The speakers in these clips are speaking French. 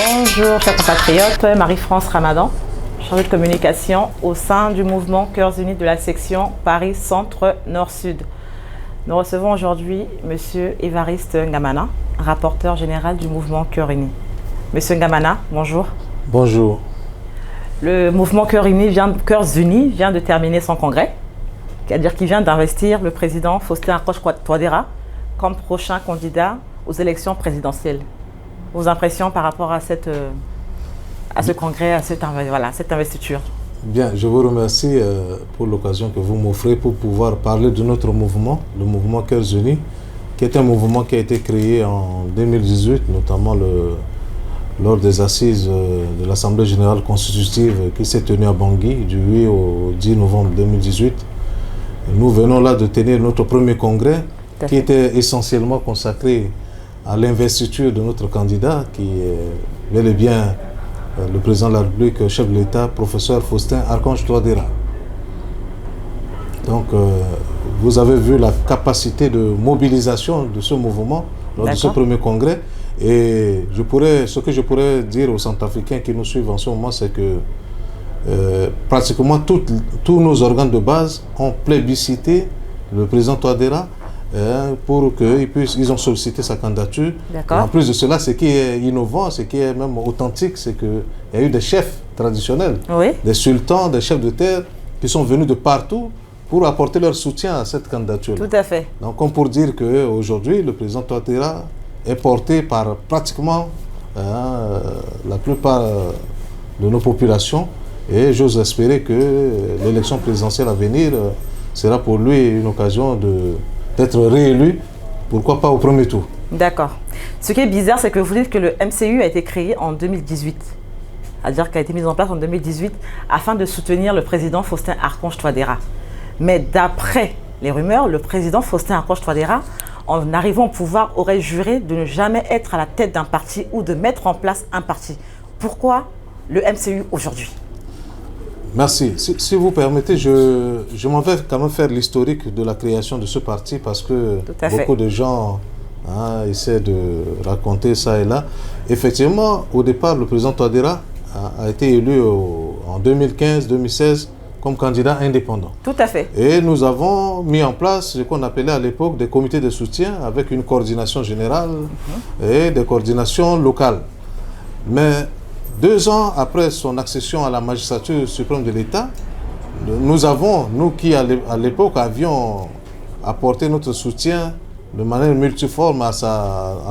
Bonjour chers compatriotes, Marie-France Ramadan, chargée de communication au sein du mouvement Cœurs Unis de la section Paris Centre Nord-Sud. Nous recevons aujourd'hui M. Évariste Ngamana, rapporteur général du mouvement Cœurs Unis. Monsieur Ngamana, bonjour. Bonjour. Le mouvement Cœurs Unis vient de terminer son congrès, c'est-à-dire qu'il vient d'investir le président Faustin Archange Touadéra comme prochain candidat aux élections présidentielles. Vos impressions par rapport à ce congrès, à cette investiture? Bien, je vous remercie pour l'occasion que vous m'offrez pour pouvoir parler de notre mouvement, le mouvement Cœurs Unis, qui est un mouvement qui a été créé en 2018, notamment lors des assises de l'Assemblée générale constitutive qui s'est tenue à Bangui du 8 au 10 novembre 2018. Nous venons là de tenir notre premier congrès qui était essentiellement consacré à l'investiture de notre candidat, qui est bel et bien le président de la République, chef de l'État, professeur Faustin Archange Touadéra. Donc, vous avez vu la capacité de mobilisation de ce mouvement lors de ce premier congrès. Et ce que je pourrais dire aux Centrafricains qui nous suivent en ce moment, c'est que pratiquement tous nos organes de base ont plébiscité le président Touadéra pour qu'ils ont sollicité sa candidature. En plus de cela, ce qui est innovant, ce qui est même authentique, c'est qu'il y a eu des chefs traditionnels, des sultans, des chefs de terre qui sont venus de partout pour apporter leur soutien à cette candidature. Tout à fait. Donc, comme pour dire qu'aujourd'hui, le président Touadéra est porté par pratiquement la plupart de nos populations, et j'ose espérer que l'élection présidentielle à venir sera pour lui une occasion d'être réélu, pourquoi pas au premier tour. D'accord. Ce qui est bizarre, c'est que vous dites que le MCU a été créé en 2018, c'est-à-dire qu'il a été mis en place en 2018 afin de soutenir le président Faustin Archange Touadéra. Mais d'après les rumeurs, le président Faustin Archange Touadéra, en arrivant au pouvoir, aurait juré de ne jamais être à la tête d'un parti ou de mettre en place un parti. Pourquoi le MCU aujourd'hui? Merci. Si vous permettez, je m'en vais quand même faire l'historique de la création de ce parti, parce que beaucoup de gens essaient de raconter ça et là. Effectivement, au départ, le président Touadéra a été élu en 2015-2016 comme candidat indépendant. Tout à fait. Et nous avons mis en place ce qu'on appelait à l'époque des comités de soutien avec une coordination générale et des coordinations locales. Mais 2 ans après son accession à la magistrature suprême de l'État, nous qui à l'époque avions apporté notre soutien de manière multiforme à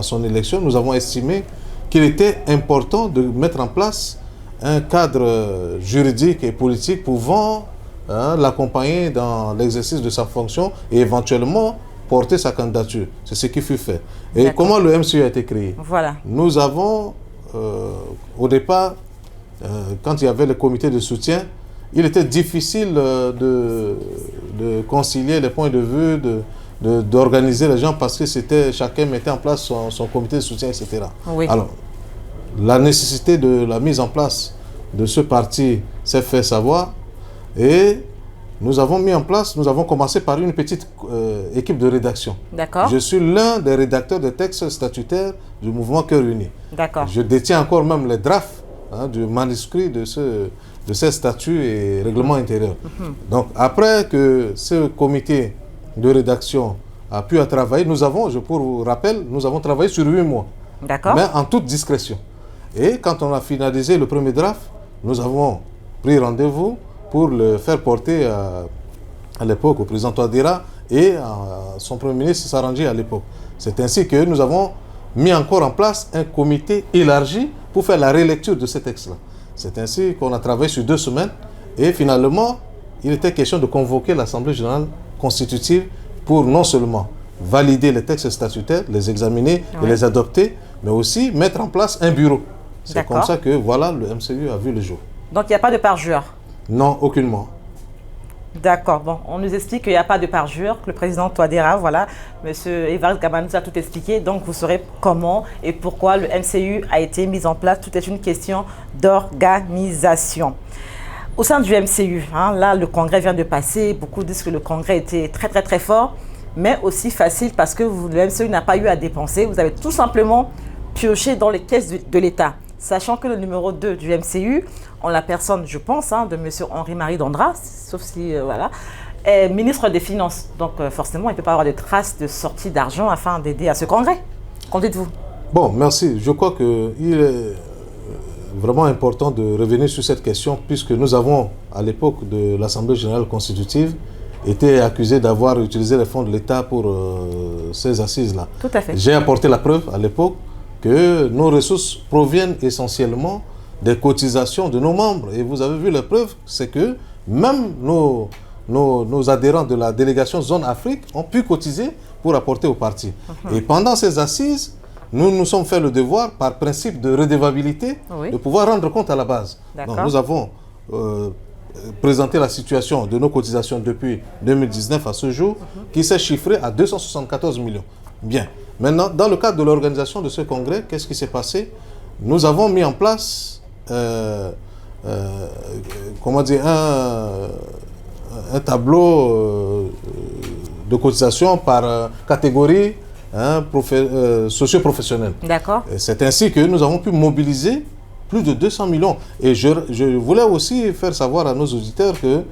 son élection, nous avons estimé qu'il était important de mettre en place un cadre juridique et politique pouvant l'accompagner dans l'exercice de sa fonction et éventuellement porter sa candidature. C'est ce qui fut fait. Et comment le MCU a été créé? Voilà. Nous avons, au départ, quand il y avait le comité de soutien, il était difficile de concilier les points de vue, d'organiser les gens, parce que chacun mettait en place son comité de soutien, etc. Oui. Alors, la nécessité de la mise en place de ce parti s'est fait savoir, et nous avons commencé par une petite équipe de rédaction. D'accord. Je suis l'un des rédacteurs des textes statutaires du mouvement Cœurs Unis. D'accord. Je détiens encore même les drafts du manuscrit de ces statuts et règlements intérieurs. Donc, après que ce comité de rédaction a pu travailler, pour vous rappeler, nous avons travaillé sur 8 mois. D'accord. Mais en toute discrétion. Et quand on a finalisé le premier draft, nous avons pris rendez-vous pour le faire porter à l'époque au président Touadéra et à son premier ministre Sarandji à l'époque. C'est ainsi que nous avons mis encore en place un comité élargi pour faire la relecture de ces textes-là. C'est ainsi qu'on a travaillé sur 2 semaines, et finalement, il était question de convoquer l'Assemblée générale constitutive pour non seulement valider les textes statutaires, les examiner et les adopter, mais aussi mettre en place un bureau. C'est comme ça que le MCU a vu le jour. Donc il n'y a pas de parjure? Non, aucunement. D'accord. Bon, on nous explique qu'il n'y a pas de parjure, que le président Touadéra, voilà, M. Évariste Ngamana nous a tout expliqué. Donc vous saurez comment et pourquoi le MCU a été mis en place. Tout est une question d'organisation. Au sein du MCU, là, le congrès vient de passer. Beaucoup disent que le congrès était très, très, très fort, mais aussi facile parce que le MCU n'a pas eu à dépenser. Vous avez tout simplement pioché dans les caisses de l'État. sachant que le numéro 2 du MCU, en la personne, je pense, de M. Henri-Marie Dandra, sauf si, voilà, est ministre des Finances. Donc, forcément, il ne peut pas avoir de traces de sortie d'argent afin d'aider à ce congrès. Qu'en dites-vous? Bon, merci. Je crois qu'il est vraiment important de revenir sur cette question, puisque nous avons, à l'époque de l'Assemblée générale constitutive, été accusés d'avoir utilisé les fonds de l'État pour ces assises-là. Tout à fait. J'ai apporté la preuve à l'époque que nos ressources proviennent essentiellement des cotisations de nos membres. Et vous avez vu la preuve, c'est que même nos adhérents de la délégation Zone Afrique ont pu cotiser pour apporter au parti. Et pendant ces assises, nous nous sommes fait le devoir, par principe de redevabilité, de pouvoir rendre compte à la base. Donc, nous avons présenté la situation de nos cotisations depuis 2019 à ce jour, qui s'est chiffrée à 274 millions. Bien. Maintenant, dans le cadre de l'organisation de ce congrès, qu'est-ce qui s'est passé? Nous avons mis en place comment dire, un tableau de cotisation par catégorie socio-professionnelle. D'accord. C'est ainsi que nous avons pu mobiliser plus de 200 millions. Et je voulais aussi faire savoir à nos auditeurs que,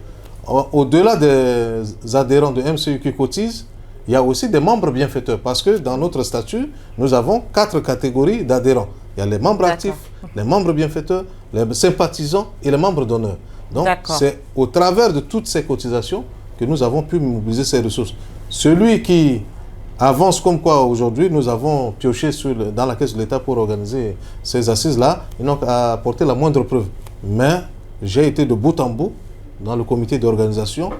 au-delà des adhérents de MCU qui cotisent, il y a aussi des membres bienfaiteurs. Parce que dans notre statut, nous avons 4 catégories d'adhérents. Il y a les membres actifs, les membres bienfaiteurs, les sympathisants et les membres d'honneur. Donc, c'est au travers de toutes ces cotisations que nous avons pu mobiliser ces ressources. Celui qui avance comme quoi aujourd'hui, nous avons pioché dans la caisse de l'État pour organiser ces assises-là, et donc à apporter la moindre preuve. Mais j'ai été de bout en bout dans le comité d'organisation.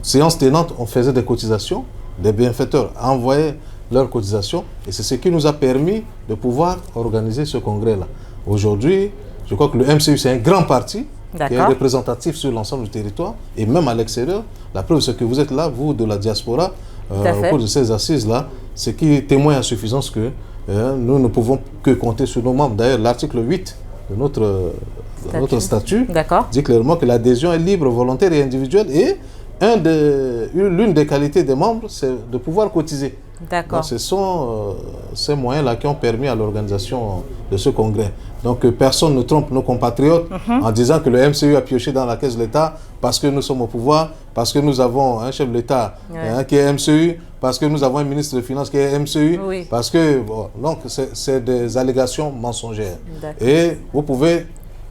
Séance tenante, on faisait des cotisations, des bienfaiteurs envoyaient leurs cotisations, et c'est ce qui nous a permis de pouvoir organiser ce congrès-là. Aujourd'hui, je crois que le MCU, c'est un grand parti qui est représentatif sur l'ensemble du territoire, et même à l'extérieur. La preuve, c'est que vous êtes là, vous, de la diaspora, au cours de ces assises-là, ce qui témoigne à suffisance que nous ne pouvons que compter sur nos membres. D'ailleurs, l'article 8 de notre statut dit clairement que l'adhésion est libre, volontaire et individuelle, et l'une des qualités des membres, c'est de pouvoir cotiser. Donc, ce sont ces moyens-là qui ont permis à l'organisation de ce congrès. Donc, personne ne trompe nos compatriotes en disant que le MCU a pioché dans la caisse de l'État parce que nous sommes au pouvoir, parce que nous avons un chef de l'État qui est MCU, parce que nous avons un ministre des Finances qui est MCU, parce que... Bon, donc, c'est des allégations mensongères. Et vous pouvez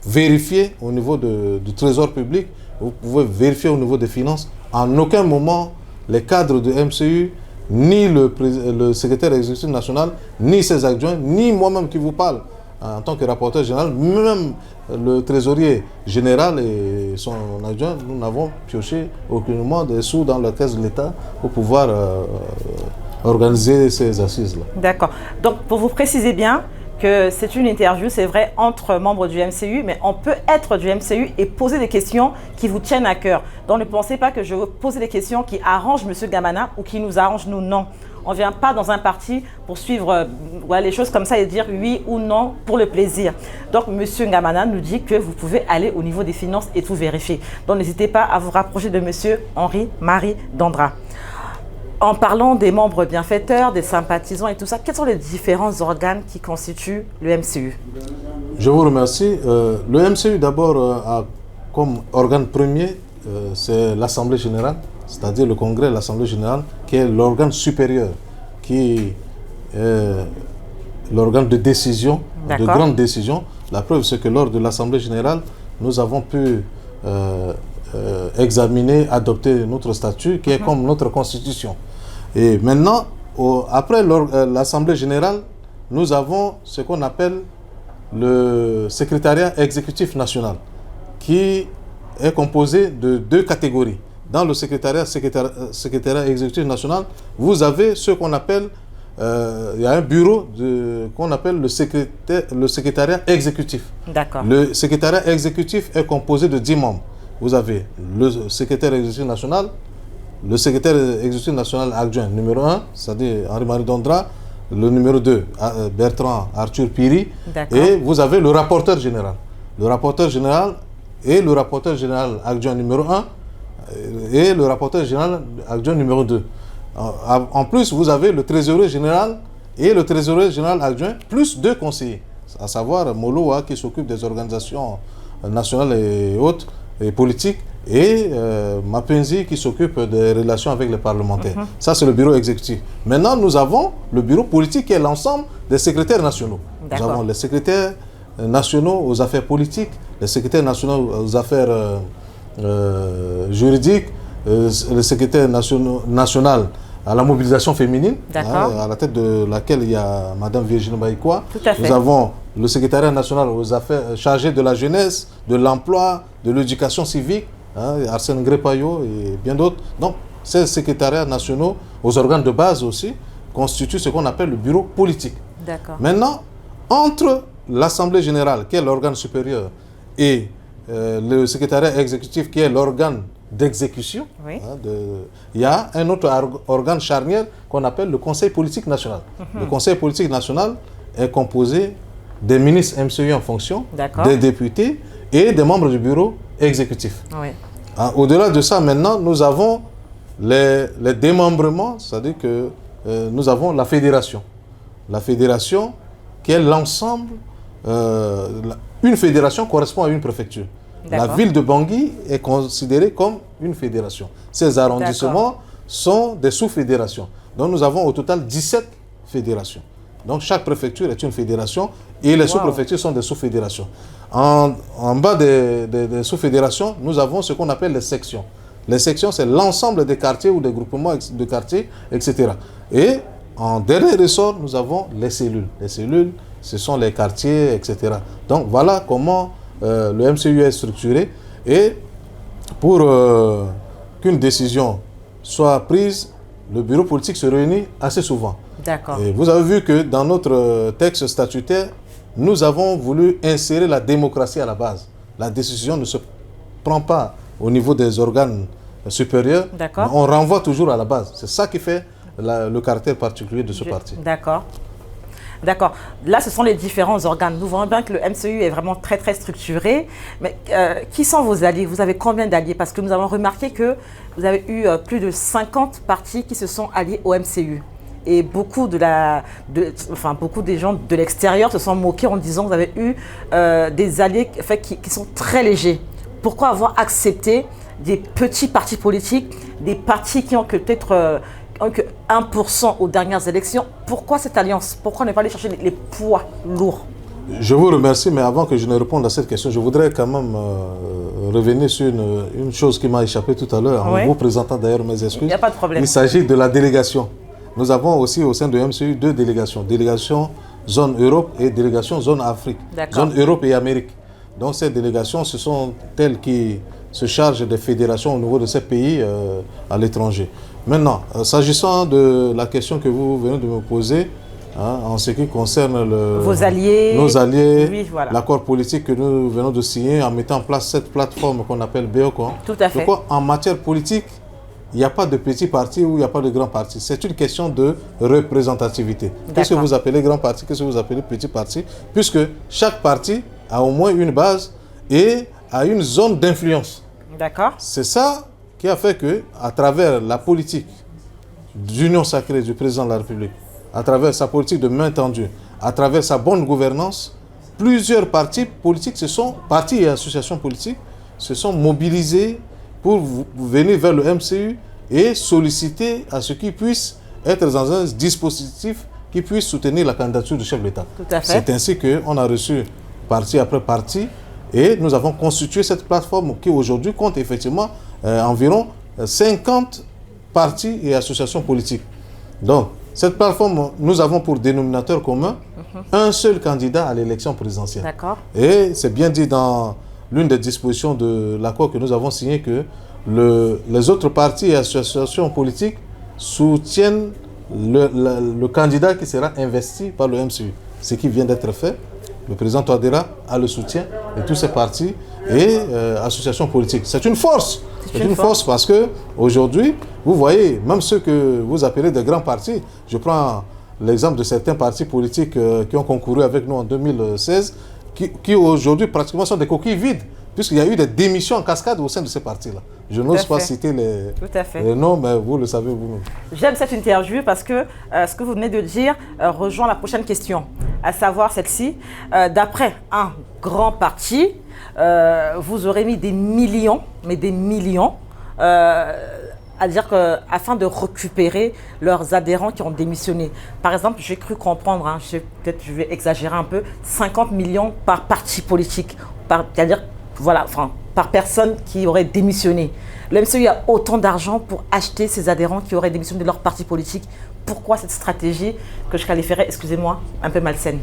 vérifier au niveau du Trésor public, vous pouvez vérifier au niveau des finances. En aucun moment, les cadres de MCU, ni le secrétaire exécutif national, ni ses adjoints, ni moi-même qui vous parle en tant que rapporteur général, même le trésorier général et son adjoint, nous n'avons pioché aucunement des sous dans la caisse de l'État pour pouvoir organiser ces assises-là. D'accord. Donc, pour vous préciser bien que c'est une interview, c'est vrai, entre membres du MCU, mais on peut être du MCU et poser des questions qui vous tiennent à cœur. Donc, ne pensez pas que je veux poser des questions qui arrangent M. Gamana ou qui nous arrangent nous, non. On ne vient pas dans un parti pour suivre les choses comme ça et dire oui ou non pour le plaisir. Donc, M. Gamana nous dit que vous pouvez aller au niveau des finances et tout vérifier. Donc, n'hésitez pas à vous rapprocher de M. Henri-Marie Dandra. En parlant des membres bienfaiteurs, des sympathisants et tout ça, quels sont les différents organes qui constituent le MCU? Je vous remercie. Le MCU, d'abord, a comme organe premier, c'est l'Assemblée générale, c'est-à-dire le Congrès, l'Assemblée générale, qui est l'organe supérieur, qui est l'organe de décision, de grande décision. La preuve, c'est que lors de l'Assemblée générale, nous avons pu examiner, adopter notre statut, qui est comme notre constitution. Et maintenant, après l'Assemblée générale, nous avons ce qu'on appelle le secrétariat exécutif national, qui est composé de 2 catégories. Dans le secrétariat exécutif national, vous avez ce qu'on appelle, il y a un bureau qu'on appelle le secrétariat exécutif. D'accord. Le secrétariat exécutif est composé de 10 membres. Vous avez le secrétaire exécutif national, le secrétaire exécutif national adjoint numéro 1, c'est-à-dire Henri-Marie Dandra, le numéro 2, Bertrand Arthur Piri, et vous avez le rapporteur général. Le rapporteur général et le rapporteur général adjoint numéro 1 et le rapporteur général adjoint numéro 2. En plus, vous avez le trésorier général et le trésorier général adjoint, plus 2 conseillers. à savoir Moloa qui s'occupe des organisations nationales et autres, et politiques, et Mapenzi qui s'occupe des relations avec les parlementaires. Ça, c'est le bureau exécutif. Maintenant, nous avons le bureau politique qui est l'ensemble des secrétaires nationaux. Nous avons les secrétaires nationaux aux affaires politiques, les secrétaires nationaux aux affaires juridiques, le secrétaire national à la mobilisation féminine, à la tête de laquelle il y a Mme Virginie Baïkoua. Nous avons le secrétariat national aux affaires chargé de la jeunesse, de l'emploi, de l'éducation civique, Arsène Grépayot et bien d'autres. Donc, ces secrétariats nationaux aux organes de base aussi constituent ce qu'on appelle le bureau politique. Maintenant, entre l'Assemblée générale, qui est l'organe supérieur, et le secrétariat exécutif, qui est l'organe d'exécution, il y a un autre organe charnière qu'on appelle le Conseil politique national. Le Conseil politique national est composé des ministres MCU en fonction, des députés et des membres du bureau exécutif. Au-delà de ça, maintenant, nous avons les démembrements, c'est-à-dire que nous avons la fédération. La fédération qui est l'ensemble, une fédération correspond à une préfecture. La ville de Bangui est considérée comme une fédération. Ces arrondissements sont des sous-fédérations. Donc nous avons au total 17 fédérations. Donc chaque préfecture est une fédération et les sous-préfectures sont des sous-fédérations. En bas des sous-fédérations, nous avons ce qu'on appelle les sections. Les sections, c'est l'ensemble des quartiers ou des groupements de quartiers, etc. Et en dernier ressort, nous avons les cellules. Les cellules, ce sont les quartiers, etc. Donc voilà comment le MCU est structuré. Et pour qu'une décision soit prise, le bureau politique se réunit assez souvent. Et vous avez vu que dans notre texte statutaire, nous avons voulu insérer la démocratie à la base. La décision ne se prend pas au niveau des organes supérieurs, mais on renvoie toujours à la base. C'est ça qui fait le caractère particulier de ce parti. D'accord. Là, ce sont les différents organes. Nous voyons bien que le MCU est vraiment très, très structuré. Mais qui sont vos alliés? Vous avez combien d'alliés? Parce que nous avons remarqué que vous avez eu plus de 50 partis qui se sont alliés au MCU. Et beaucoup beaucoup des gens de l'extérieur se sont moqués en disant que vous avez eu des alliés qui sont très légers. Pourquoi avoir accepté des petits partis politiques, des partis qui ont que peut-être que 1% aux dernières élections? Pourquoi cette alliance? Pourquoi ne pas aller chercher les poids lourds? Je vous remercie, mais avant que je ne réponde à cette question, je voudrais quand même revenir sur une chose qui m'a échappé tout à l'heure, en vous présentant d'ailleurs mes excuses. Il n'y a pas de problème. Il s'agit de la délégation. Nous avons aussi au sein de MCU 2 délégations. Délégation zone Europe et délégation zone Afrique. Zone Europe et Amérique. Donc ces délégations, ce sont elles qui se chargent des fédérations au niveau de ces pays à l'étranger. Maintenant, s'agissant de la question que vous venez de me poser, en ce qui concerne vos alliés, nos alliés, l'accord politique que nous venons de signer en mettant en place cette plateforme qu'on appelle BEOCON. Tout à fait. Donc, en matière politique, il n'y a pas de petits partis ou il n'y a pas de grands partis. C'est une question de représentativité. Qu'est-ce que vous appelez grand parti, qu'est-ce que vous appelez petit parti? Puisque chaque parti a au moins une base et a une zone d'influence. C'est ça qui a fait que, à travers la politique d'union sacrée du président de la République, à travers sa politique de main tendue, à travers sa bonne gouvernance, plusieurs partis politiques, partis et associations politiques, se sont mobilisés pour venir vers le MCU et solliciter à ce qu'il puisse être dans un dispositif qui puisse soutenir la candidature du chef de l'État. C'est ainsi qu'on a reçu parti après parti et nous avons constitué cette plateforme qui aujourd'hui compte effectivement environ 50 partis et associations politiques. Donc, cette plateforme, nous avons pour dénominateur commun un seul candidat à l'élection présidentielle. Et c'est bien dit dans l'une des dispositions de l'accord que nous avons signé que les autres partis et associations politiques soutiennent le candidat qui sera investi par le MCU. Ce qui vient d'être fait, le président Touadéra a le soutien de tous ces partis et associations politiques. C'est une force. C'est une force parce que aujourd'hui, vous voyez, même ceux que vous appelez des grands partis, je prends l'exemple de certains partis politiques qui ont concouru avec nous en 2016, qui aujourd'hui pratiquement sont des coquilles vides, puisqu'il y a eu des démissions en cascade au sein de ces partis-là. Je n'ose pas citer les noms, mais vous le savez vous-même. J'aime cette interview parce que ce que vous venez de dire rejoint la prochaine question. à savoir celle-ci. D'après un grand parti, vous aurez mis des millions, mais des millions, à dire que, afin de récupérer leurs adhérents qui ont démissionné. Par exemple, j'ai cru comprendre, hein, peut-être je vais exagérer un peu, 50 millions par parti politique, c'est-à-dire voilà, enfin, par personne qui aurait démissionné. Le MCU a autant d'argent pour acheter ses adhérents qui auraient démissionné de leur parti politique. Pourquoi cette stratégie que je qualifierais, excusez-moi, un peu malsaine?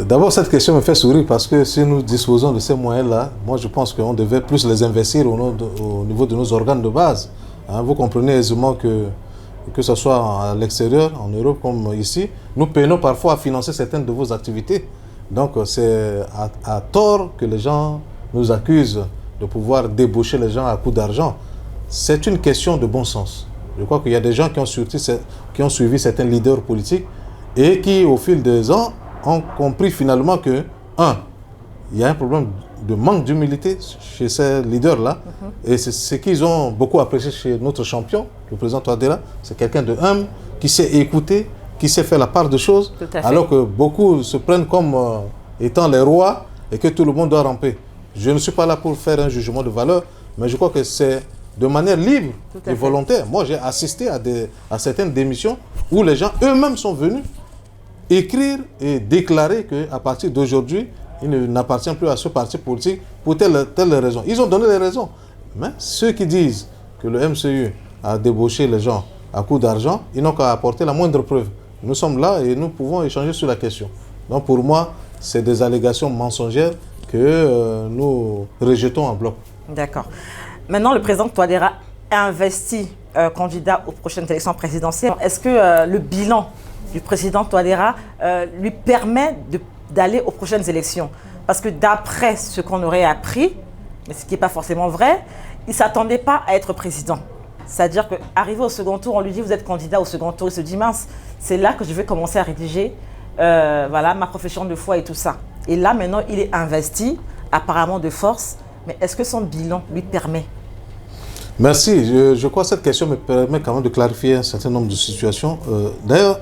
D'abord, cette question me fait sourire parce que si nous disposons de ces moyens-là, moi je pense qu'on devait plus les investir au niveau de nos organes de base. Hein, vous comprenez aisément que ce soit à l'extérieur, en Europe comme ici, nous peinons parfois à financer certaines de vos activités. Donc c'est à tort que les gens nous accusent de pouvoir débaucher les gens à coup d'argent. C'est une question de bon sens. Je crois qu'il y a des gens qui ont suivi certains leaders politiques et qui, au fil des ans, ont compris finalement que, il y a un problème de manque d'humilité chez ces leaders-là. Et c'est ce qu'ils ont beaucoup apprécié chez notre champion, le président Touadéra. C'est quelqu'un de humble, qui sait écouter, qui sait faire la part des choses, alors que beaucoup se prennent comme étant les rois et que tout le monde doit ramper. Je ne suis pas là pour faire un jugement de valeur, mais je crois que c'est de manière libre et volontaire. Moi, j'ai assisté à certaines démissions où les gens eux-mêmes sont venus écrire et déclarer qu'à partir d'aujourd'hui, il n'appartient plus à ce parti politique pour telle raison. Ils ont donné les raisons. Mais ceux qui disent que le MCU a débauché les gens à coup d'argent, ils n'ont qu'à apporter la moindre preuve. Nous sommes là et nous pouvons échanger sur la question. Donc pour moi, c'est des allégations mensongères que nous rejetons en bloc. D'accord. Maintenant, le président Touadéra investi candidat aux prochaines élections présidentielles. Est-ce que le bilan du président Touadéra lui permet d'aller aux prochaines élections? Parce que d'après ce qu'on aurait appris, mais ce qui n'est pas forcément vrai, il ne s'attendait pas à être président. C'est-à-dire qu'arrivé au second tour, on lui dit vous êtes candidat au second tour, il se dit mince, c'est là que je vais commencer à rédiger voilà, ma profession de foi et tout ça. Et là maintenant, il est investi, apparemment de force, mais est-ce que son bilan lui permet? Merci. Je crois que cette question me permet quand même de clarifier un certain nombre de situations. D'ailleurs,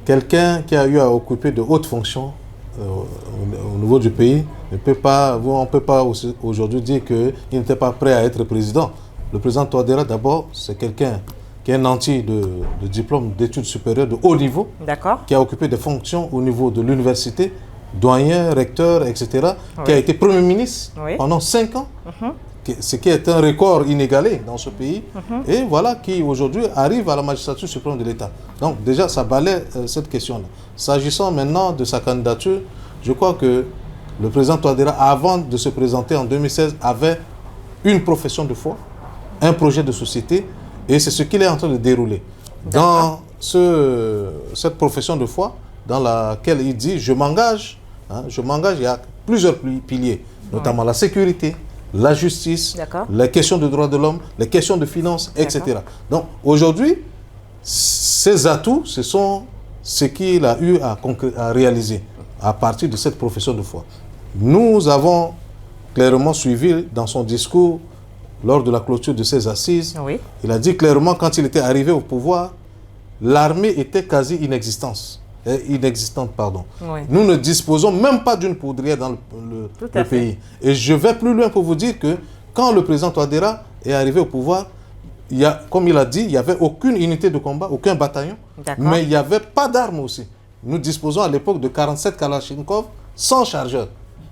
quelqu'un qui a eu à occuper de hautes fonctions au niveau du pays, on ne peut pas aujourd'hui dire qu'il n'était pas prêt à être président. Le président Touadéra, d'abord, c'est quelqu'un qui est un nanti de diplôme d'études supérieures de haut niveau, qui a occupé des fonctions au niveau de l'université, doyen, recteur, etc., qui a été Premier ministre pendant 5 ans, ce qui est un record inégalé dans ce pays, et voilà, qui aujourd'hui arrive à la magistrature suprême de l'État. Donc déjà, ça balaie cette question-là. S'agissant maintenant de sa candidature, je crois que le président Touadéra, avant de se présenter en 2016, avait une profession de foi, un projet de société, et c'est ce qu'il est en train de dérouler. Dans cette profession de foi, dans laquelle il dit « je m'engage », il y a plusieurs piliers, notamment la sécurité, la justice, les questions de droits de l'homme, les questions de finances, etc. Donc aujourd'hui, ces atouts, ce sont ce qu'il a eu à réaliser à partir de cette profession de foi. Nous avons clairement suivi dans son discours lors de la clôture de ses assises. Il a dit clairement, quand il était arrivé au pouvoir, l'armée était quasi inexistante. Nous ne disposons même pas d'une poudrière dans le pays. Et je vais plus loin pour vous dire que quand le président Touadéra est arrivé au pouvoir, comme il a dit, il n'y avait aucune unité de combat, aucun bataillon, mais il n'y avait pas d'armes aussi. Nous disposons à l'époque de 47 Kalachnikov sans chargeur.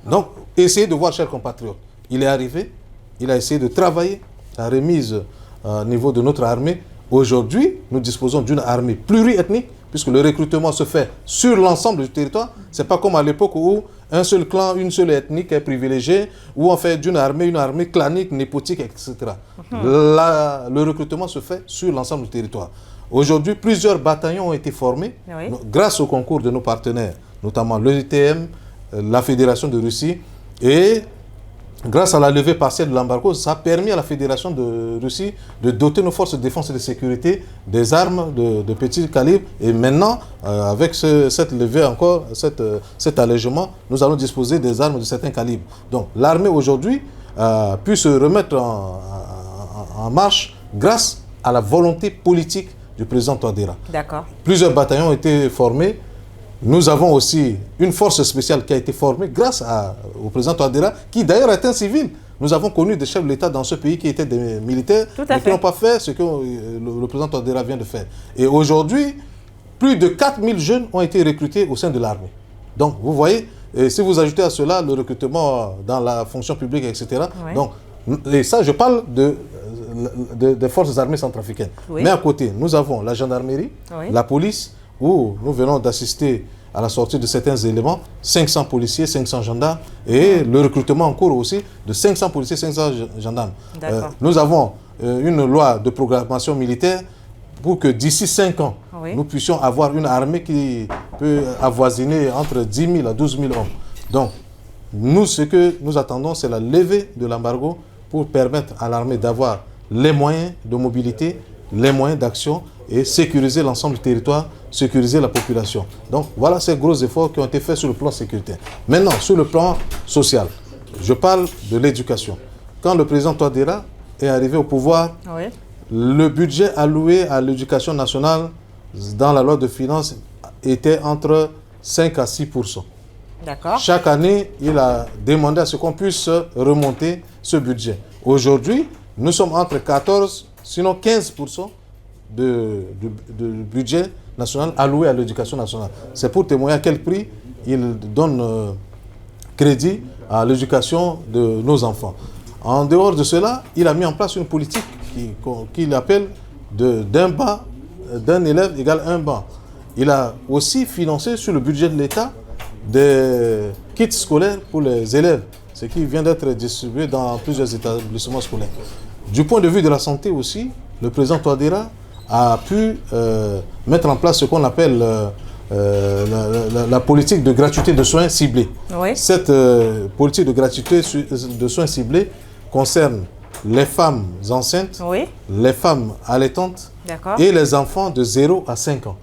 Donc, essayez de voir, chers compatriotes, il est arrivé, il a essayé de travailler la remise au niveau de notre armée. Aujourd'hui, nous disposons d'une armée pluriethnique, puisque le recrutement se fait sur l'ensemble du territoire. Ce n'est pas comme à l'époque où un seul clan, une seule ethnique est privilégiée, où on fait d'une armée une armée clanique, népotique, etc. Le recrutement se fait sur l'ensemble du territoire. Aujourd'hui, plusieurs bataillons ont été formés grâce au concours de nos partenaires, notamment l'EUTM, la Fédération de Russie, et grâce à la levée partielle de l'embargo, ça a permis à la Fédération de Russie de doter nos forces de défense et de sécurité des armes de petit calibre. Et maintenant, avec cette levée encore, cet allègement, nous allons disposer des armes de certains calibres. Donc l'armée aujourd'hui a pu se remettre en marche grâce à la volonté politique du président Touadéra. D'accord. Plusieurs bataillons ont été formés. Nous avons aussi une force spéciale qui a été formée grâce au président Touadéra, qui d'ailleurs est un civil. Nous avons connu des chefs de l'État dans ce pays qui étaient des militaires, mais qui n'ont pas fait ce que le président Touadéra vient de faire. Et aujourd'hui, plus de 4000 jeunes ont été recrutés au sein de l'armée. Donc, vous voyez, et si vous ajoutez à cela le recrutement dans la fonction publique, etc. Oui. Donc, et ça, je parle des forces armées centrafricaines. Oui. Mais à côté, nous avons la gendarmerie, oui, la police, où nous venons d'assister à la sortie de certains éléments, 500 policiers, 500 gendarmes, et le recrutement en cours aussi de 500 policiers, 500 gendarmes. Nous avons une loi de programmation militaire pour que d'ici 5 ans, oui, nous puissions avoir une armée qui peut avoisiner entre 10 000 à 12 000 hommes. Donc, nous, ce que nous attendons, c'est la levée de l'embargo pour permettre à l'armée d'avoir les moyens de mobilité, les moyens d'action et sécuriser l'ensemble du territoire, sécuriser la population. Donc, voilà ces gros efforts qui ont été faits sur le plan sécuritaire. Maintenant, sur le plan social, je parle de l'éducation. Quand le président Touadéra est arrivé au pouvoir, oui, le budget alloué à l'éducation nationale dans la loi de finances était entre 5 à 6%. Chaque année, il a demandé à ce qu'on puisse remonter ce budget. Aujourd'hui, nous sommes entre 14, sinon 15% de budget national alloué à l'éducation nationale. C'est pour témoigner à quel prix il donne crédit à l'éducation de nos enfants. En dehors de cela, il a mis en place une politique qu'il appelle d'un élève égale un banc. Il a aussi financé sur le budget de l'État des kits scolaires pour les élèves, ce qui vient d'être distribué dans plusieurs établissements scolaires. Du point de vue de la santé aussi, le président Touadéra a pu mettre en place ce qu'on appelle la politique de gratuité de soins ciblés. Oui. Cette politique de gratuité de soins ciblés concerne les femmes enceintes, oui, les femmes allaitantes et les enfants de 0 à 5 ans.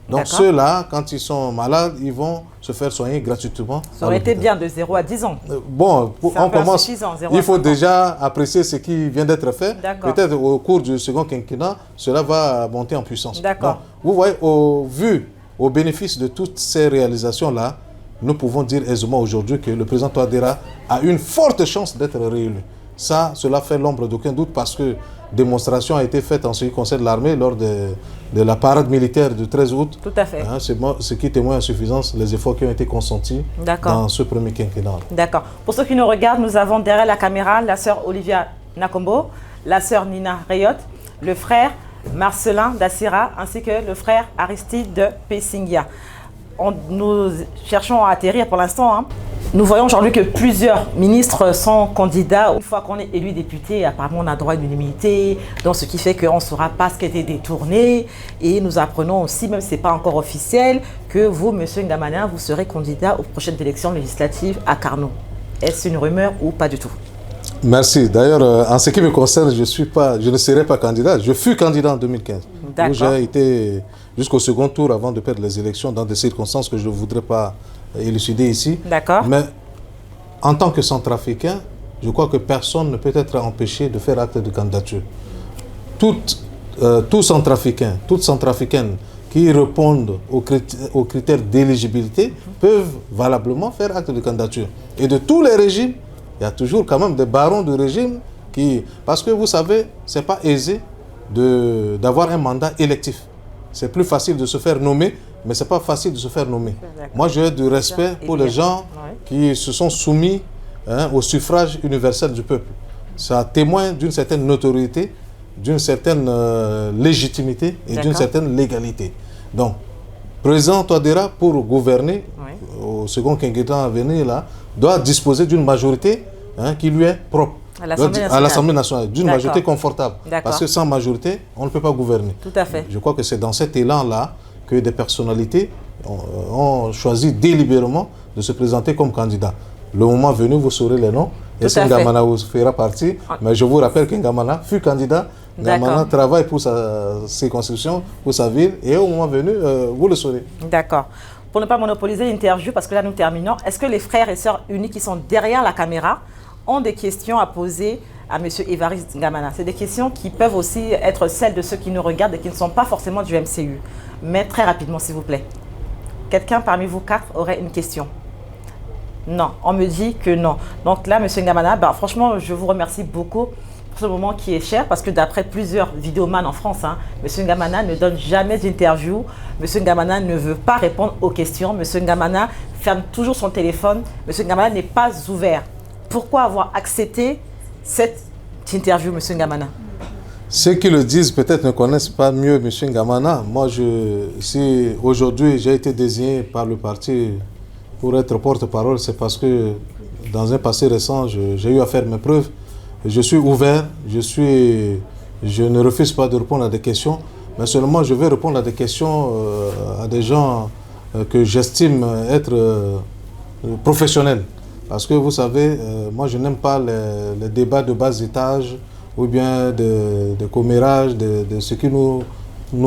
Donc ceux-là, quand ils sont malades, ils vont se faire soigner gratuitement. Ça aurait été bien de 0 à 10 ans. Bon, on commence. Il faut déjà apprécier ce qui vient d'être fait. Peut-être au cours du second quinquennat, cela va monter en puissance. Donc, vous voyez, au bénéfice de toutes ces réalisations-là, nous pouvons dire aisément aujourd'hui que le président Touadéra a une forte chance d'être réélu. Ça, cela fait l'ombre d'aucun doute parce que démonstration a été faite en ce qui concerne l'armée lors de la parade militaire du 13 août. Tout à fait. Ce qui témoigne en suffisance les efforts qui ont été consentis dans ce premier quinquennat. D'accord. Pour ceux qui nous regardent, nous avons derrière la caméra la sœur Olivia Nakombo, la sœur Nina Rayot, le frère Marcelin Dassira ainsi que le frère Aristide de Pessingia. Nous cherchons à atterrir pour l'instant. Nous voyons aujourd'hui que plusieurs ministres sont candidats. Une fois qu'on est élu député, apparemment on a droit à une unanimité, donc ce qui fait qu'on ne saura pas ce qui a été détourné. Et nous apprenons aussi, même si ce n'est pas encore officiel, que vous, M. Ngamana, vous serez candidat aux prochaines élections législatives à Carnot. Est-ce une rumeur ou pas du tout? Merci. D'ailleurs, en ce qui me concerne, je ne serai pas candidat. Je fus candidat en 2015. Où j'ai été jusqu'au second tour avant de perdre les élections dans des circonstances que je ne voudrais pas élucider ici. Mais en tant que centrafricain, je crois que personne ne peut être empêché de faire acte de candidature. Tout centrafricain, toute centrafricaine qui répondent aux critères d'éligibilité peuvent valablement faire acte de candidature. Et de tous les régimes, il y a toujours quand même des barons de régime qui... Parce que vous savez, ce n'est pas aisé d'avoir un mandat électif. C'est plus facile de se faire nommer, mais ce n'est pas facile de se faire nommer. Moi, j'ai du respect pour les gens qui se sont soumis au suffrage universel du peuple. Ça témoigne d'une certaine notoriété, d'une certaine légitimité et d'une certaine légalité. Donc, président Touadéra, pour gouverner au second quinquennat à venir, là, doit disposer d'une majorité qui lui est propre. À l'Assemblée nationale, d'une majorité confortable. Parce que sans majorité, on ne peut pas gouverner. Tout à fait. Je crois que c'est dans cet élan-là que des personnalités ont choisi délibérément de se présenter comme candidat. Le moment venu, vous saurez les noms. Et si Ngamana vous fera partie, mais je vous rappelle que Ngamana fut candidat. Ngamana travaille pour sa circonscription, pour sa ville, et au moment venu, vous le saurez. D'accord. Pour ne pas monopoliser l'interview, parce que là nous terminons, est-ce que les frères et sœurs unis qui sont derrière la caméra ont des questions à poser à M. Évariste Ngamana? C'est des questions qui peuvent aussi être celles de ceux qui nous regardent et qui ne sont pas forcément du MCU. Mais très rapidement, s'il vous plaît. quelqu'un parmi vous quatre aurait une question? Non, on me dit que non. Donc là, M. Ngamana, bah, franchement, je vous remercie beaucoup pour ce moment qui est cher parce que d'après plusieurs vidéomans en France, hein, M. Ngamana ne donne jamais d'interview. M. Ngamana ne veut pas répondre aux questions. M. Ngamana ferme toujours son téléphone. M. Ngamana n'est pas ouvert. Pourquoi avoir accepté cette interview, M. Ngamana? Ceux qui le disent peut-être ne connaissent pas mieux M. Ngamana. Moi, si aujourd'hui j'ai été désigné par le parti pour être porte-parole, c'est parce que dans un passé récent, j'ai eu à faire mes preuves. Je suis ouvert, je ne refuse pas de répondre à des questions, mais seulement je vais répondre à des questions à des gens que j'estime être professionnels. Parce que vous savez, moi je n'aime pas les débats de bas étage ou bien de commérages, de ce qui nous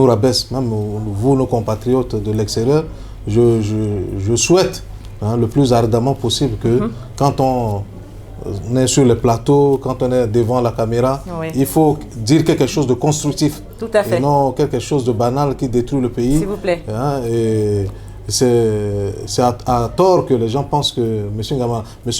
rabaisse, même vous, nos compatriotes de l'extérieur. Je souhaite le plus ardemment possible que quand on est sur le plateau, quand on est devant la caméra, il faut dire quelque chose de constructif. Tout à fait. Et non quelque chose de banal qui détruit le pays. S'il vous plaît. Et c'est à tort que les gens pensent que M.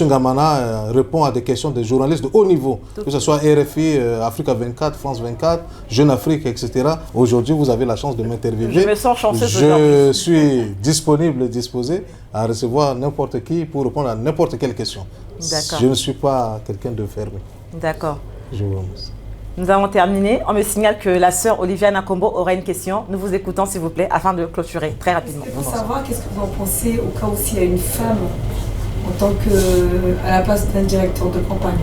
Ngamana répond à des questions des journalistes de haut niveau, que ce soit RFI, Africa 24, France 24, Jeune Afrique, etc. Aujourd'hui, vous avez la chance de m'interviewer. Je me sens chanceuse. Je suis disponible et disposé à recevoir n'importe qui pour répondre à n'importe quelle question. Je ne suis pas quelqu'un de fermé. D'accord. Je vous remercie. Nous avons terminé. On me signale que la sœur Olivia Nakombo aura une question. Nous vous écoutons, s'il vous plaît, afin de clôturer très rapidement. Il faut savoir qu'est-ce que vous en pensez au cas où s'il y a une femme en tant que, à la place d'un directeur de campagne.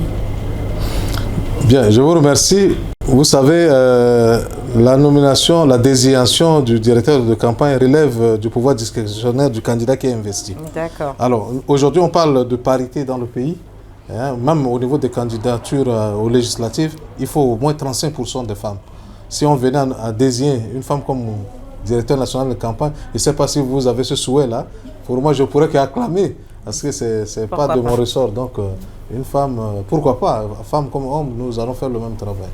Bien, je vous remercie. Vous savez, la nomination, la désignation du directeur de campagne relève du pouvoir discrétionnaire du candidat qui est investi. D'accord. Alors, aujourd'hui, on parle de parité dans le pays. Même au niveau des candidatures aux législatives, il faut au moins 35% de femmes. Si on venait à désigner une femme comme directeur national de campagne, je ne sais pas si vous avez ce souhait-là. Pour moi, je pourrais qu'acclamer, parce que ce n'est pas de mon ressort. Donc, une femme, pourquoi pas, femme comme homme, nous allons faire le même travail.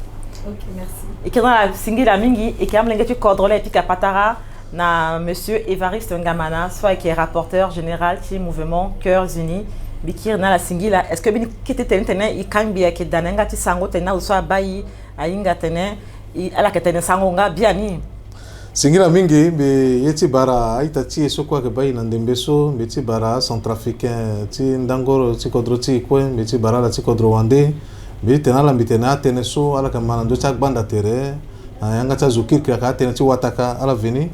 Ok, merci. Et qui a Singila Mingi et qui a un cordole et qui a patara na Monsieur Évariste Ngamana, soit qui est rapporteur général du mouvement Cœurs Unis. Bikir na la singila, est-ce que bin kiti tene I kambia ki danenga ti sango tena uswa bayi ainga tene I ala ke tene sango nga biani. Singila mingi be yeti bara aita ti sokwa ke bayi nandembeso be ti bara centrafricain ti ndangoro ti kodro ti kwe be ti bara la ti kodro wande be tena la bitena tene so ala ke manando ta gbanda tere yanga ta zukir ka tene ti wataka ala veni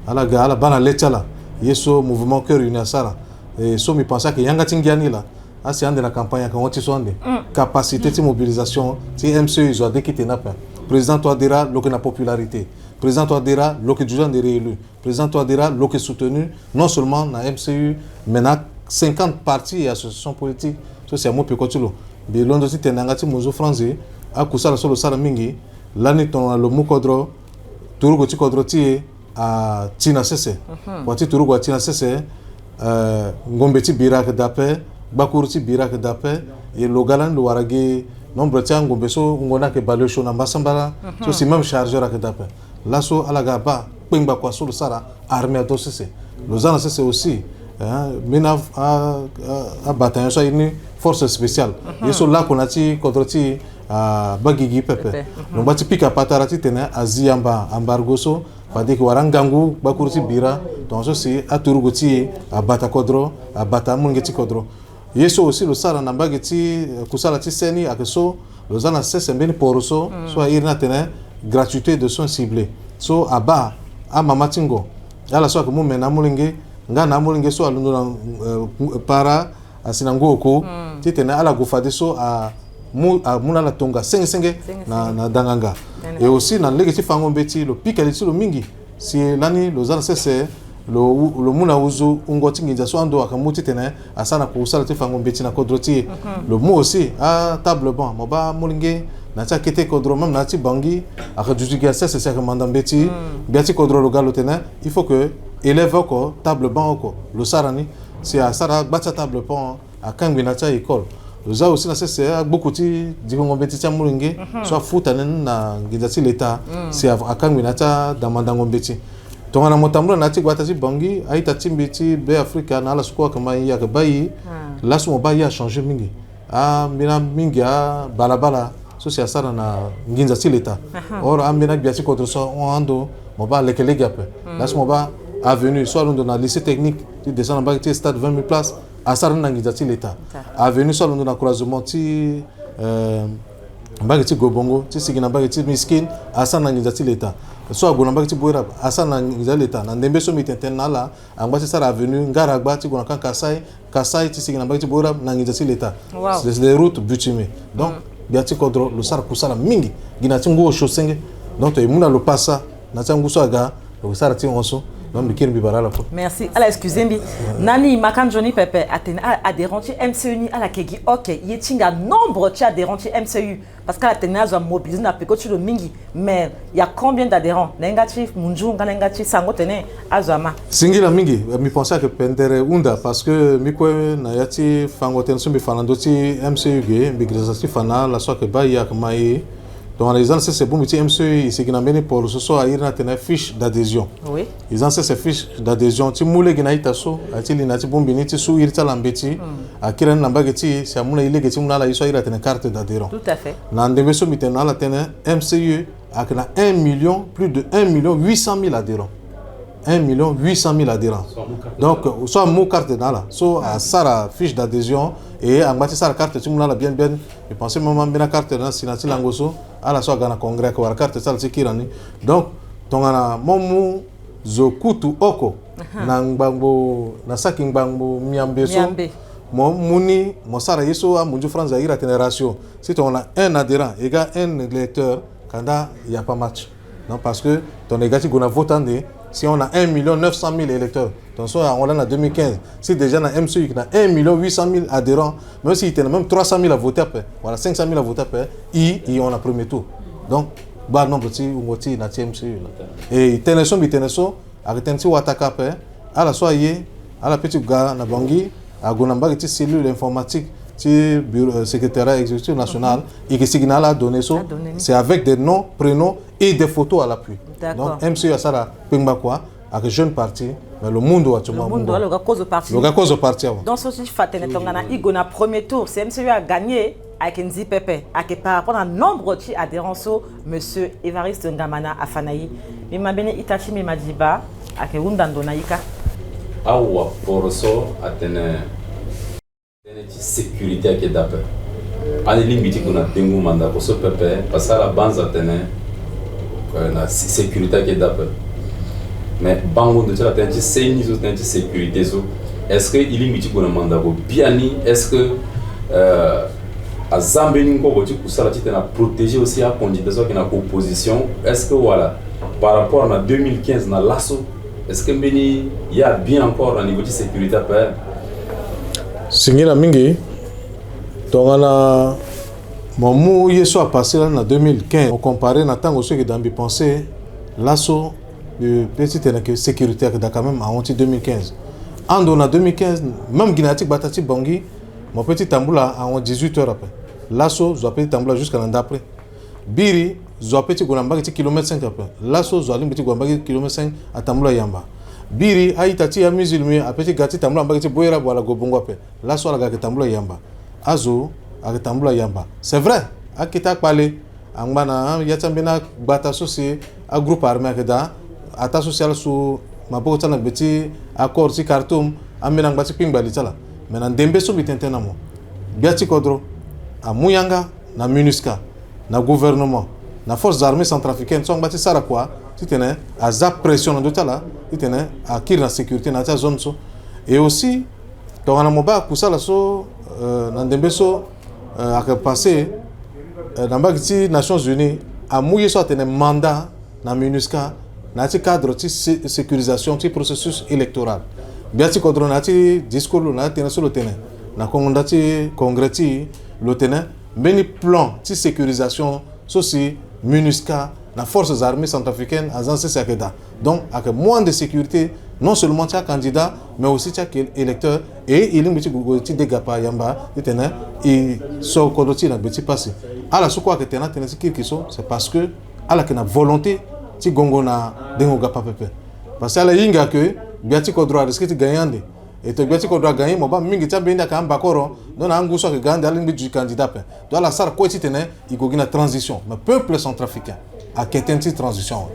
ala ga ala bana lechala yeso mouvement Cœur Unis sala. Et so mi pensa que yanga tingiani là asi ande la campagne quand on tisonde capacité de mobilisation ti MCU ils ont déquité na pas président toi dira lo que na popularité président toi dira lo que gens de réélu président toi dira lo que soutenu non seulement na MCU mais na 50 partis et associations politiques so c'est mo pekotulo bi londo ti tenanga ti mozo français a kusala solo sala mingi lani ton lo mukodro turugo ti kodro ti a tina sese wati turugo tina sese ngombe ti birak dape bakuru ti birak dape et le galan le waragi nombre ti ngombe so ngona ke balio sho na mbasambara so si même chargeur ak dape là so ala gaba pengba kwa so sara armée à sese le zana sese aussi mina a bataillon so ini force spéciale yeso là qu'on a ti contre ti bagigi pepe no bati pika patara ti tene aziamba embargo so padi ki warangangu bakurti bira donc c'est aturuguti abata kodro abata mungeti kodro yeso aussi le sara na bageti kusala ti seni akeso le zana sese mbeni poroso so irna tene gratuité de soins ciblés so aba a mamatingo ala so ke mumena mulinge nga na mulinge so alundo para asinango ko ti tene ala gufadi so a muna la tonga senge na danganga et aussi dans les petits fangons beti le pic ali le mingi si lani lo zana sese lo muna uzu ungoti nginja so ando akamuti tene asana ko usala ti fangons beti na kodroti le mot aussi à table banc moba mulinge na ta kete kodro même na ti bangi aka jujuga sese se mandam beti biati kodro lo galo tene il faut que élève ko table banc ko lo sarani si a sara batsa table banc a kangbi na ta école nous avons aussi beaucoup de gens soit foot na ngidati l'état c'est à Kanguinata dans Mandangombeti tongana motambo na ti gwata ti bangi aita timbi ti be Afrika na ala sukwa kama ya ke bayi lasu mo bayi a changer mingi mina mingi a balabala so si asara na nginza ti leta or amina biati contre so on ando mo ba lekele gape lasu mo ba avenue so londo na lycée technique ti descend na ba ti stade 20 000 places asara na nginza ti leta avenue so londo na croisement ti mbagati gobongo ti sigina mbagati miskin asara na nginza ti leta so agona mbagati boira asana nginza leta na ndembe so mitenten na la angba ti sara avenue ngara gba ti gona kan kasai ti sigina mbagati boira na nginza ti leta c'est les routes butimées donc biati kodro lo sara kusala mingi gina ti ngo shosenge donc to imuna lo passa na tangu so aga lo sara ti onso donc bikir bi barala ko merci ala excusez-moi nani makan Johnny Pepe atena adhérent ti MCU ala kegi OK yetinga nombre ti adhérent ti MCU parce que la tenaz a mobilisé na peko ti lo mingi mais il y a combien d'adhérents nengati munju nengati sango tene azama singila mingi mi pensa que pendere unda parce que mi ko na yati fango ten so mi falando ti MCU ge bi grezati fana la so que ba ya mai donc les gens c'est bon mi ti MCU ici qui na meni pour so a ir na tena fiche d'adhésion oui ils ont ces fiches d'adhésion ti mule gina ita so ati li na ti bombini ti su ir ta lambeti akira na mbageti si amuna ile geti muna la iso ira tena carte d'adhérent tout à fait na ndembe so mitena la tena MCU akina 1 million plus de 1 million 800 000 adhérents 1 million 800 000 adhérents donc soit mon carte nala so à sara fiche d'adhésion et en bâti sara carte ti muna la bien je pensais maman bien carte na sinati langoso ala so gana congrès ko carte sala ti kirani donc tongana momu zokutu oko na ngbango na saki ngbango miambeso mo muni mo sara yeso a munju France ira génération si on a un adhérent égale un électeur quand il y a pas match non parce que ton négatif on a voté si on a 1 900 000 électeurs donc soit on a 2015 si déjà na MCU qui a 1 800 000 adhérents même si il y a même 300 000 à voter après voilà 500 000 à voter après et on a premier tour donc ba nombre ti ngoti na TMCU et teneso biteneso akitensi wataka pe ala so ye ala petit gars na bangi agona mbagi ti cellule informatique ti bureau secrétariat exécutif national et que signal a donné ça c'est avec des noms prénoms et des photos à l'appui donc MCU a ça la pingba quoi avec jeune parti mais le monde a tout le monde le gars cause parti donc ce qui fait tengana igona premier tour c'est MCU a gagné avec Nzi Pepe, avec par rapport à nombre d'adhérents, monsieur Évariste Ngamana Afanayi, mais ma bene Itachi me madiba, avec Wundando Naïka. Awa pour ça, atteindre sécurité à Kedape. À limite qu'on a bengu mandat pour ce Pepe, parce que la base atteindre la sécurité à Kedape. Mais bango de la tente c'est une sécurité. Est-ce que il limite qu'on a mandat pour biani? Est-ce que à Zambéni, on a protégé aussi à candidat qui est en opposition. Est-ce que voilà, par rapport à 2015, dans l'assaut, est-ce que il y a bien encore un niveau de sécurité à faire? Singila mingi, donc on a mon mot hier soir passé là en 2015. On comparait na tango ceux qui d'ambi penser l'assaut de petite sécurité qui a quand même en 2015. En 2015, même Guinatik Batati Bangi, mon petit tamboula en 18 heures après. Lasso, je petit tamboula jusqu'à l'an d'après. Biri, je petit Goulambag km 5 après. Lasso, je petit Goulambag km 5 à tamboula yamba. Biri, Aïtati a musulmi à petit gati tamboula bagati boira boala gobongo après. Lasso à la gati tamboula yamba. Azo, à tamboula yamba. C'est vrai, à kita parler. Angmana, yatambina bata associé à groupe armé à Keda, à ta social sous ma bota na petit accord si Khartoum, amena bati ping balitala. Maintenant Dembe so bitentena mo. Biati kodro a Muyanga na MINUSCA na gouvernement na forces armées centrafricaines sont bati sara quoi tu tenais à za pression na dotala tu tenais à kir na sécurité na ta zone so et aussi tongana moba kusala so na Dembe so a passé dans les Nations Unies a mouillé so tenait mandat na MINUSCA na ti cadre ti sécurisation ti processus électoral biati kodro na ti discours na tenait sur le tenait na kongonda ti congrès ti le tenait beni plan ti sécurisation soci MINUSCA na forces armées centrafricaines à Zanse Sakeda donc avec moins de sécurité non seulement tu as candidat mais aussi tu as électeur et il est petit dégâts par yamba il tenait et so kodoti na petit passé ala so quoi que tenait c'est parce que ala que na volonté ti gongo na dengo gapa pepe parce que la yinga que biati ko droit risque gagnande et to biati ko droit gagner mo ba mingi ta benda ka bakoro don angu so que gande alin bi du candidat pe do la sar ko titene igogina transition mais peuple centrafricain a ketenti transition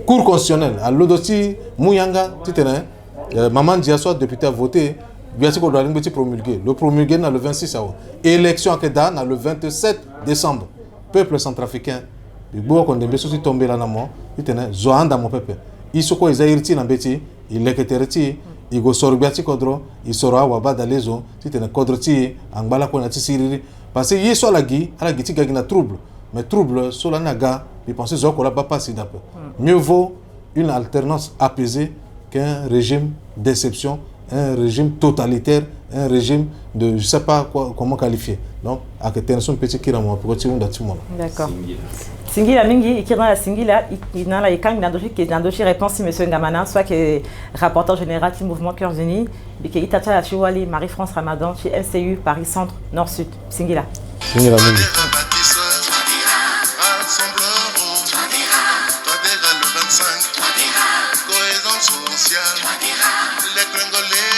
cour constitutionnelle à l'odoti muyanga titene maman dia soit député a voté biati ko droit alin bi promulguer le promulguer na le 26 août élection à Keda na le 27 décembre peuple centrafricain Bibo kon dembe sosi tomber là namo itene zoanda mo pepe isoko ezairti na beti ileketerti igo sorbiati kodro isoro waba dalezo titene kodroti angbala ko na tisiriri parce que yeso ala gi tigagi na trouble mais trouble sola naga il pense zoko la pas si d'après mieux vaut une alternance apaisée qu'un régime d'exception, un régime totalitaire, un régime de je sais pas quoi, comment qualifier. Donc à que tension petit qui ramo pour tirer un timon. D'accord. Singila mingi ikina singila inala ikang nandoshi réponse si monsieur Ngamana soit que rapporteur général du mouvement Cœurs Unis bike itata Chiwali Marie-France Ramadan chez MCU Paris Centre Nord Sud singila Mingi. Les Congolais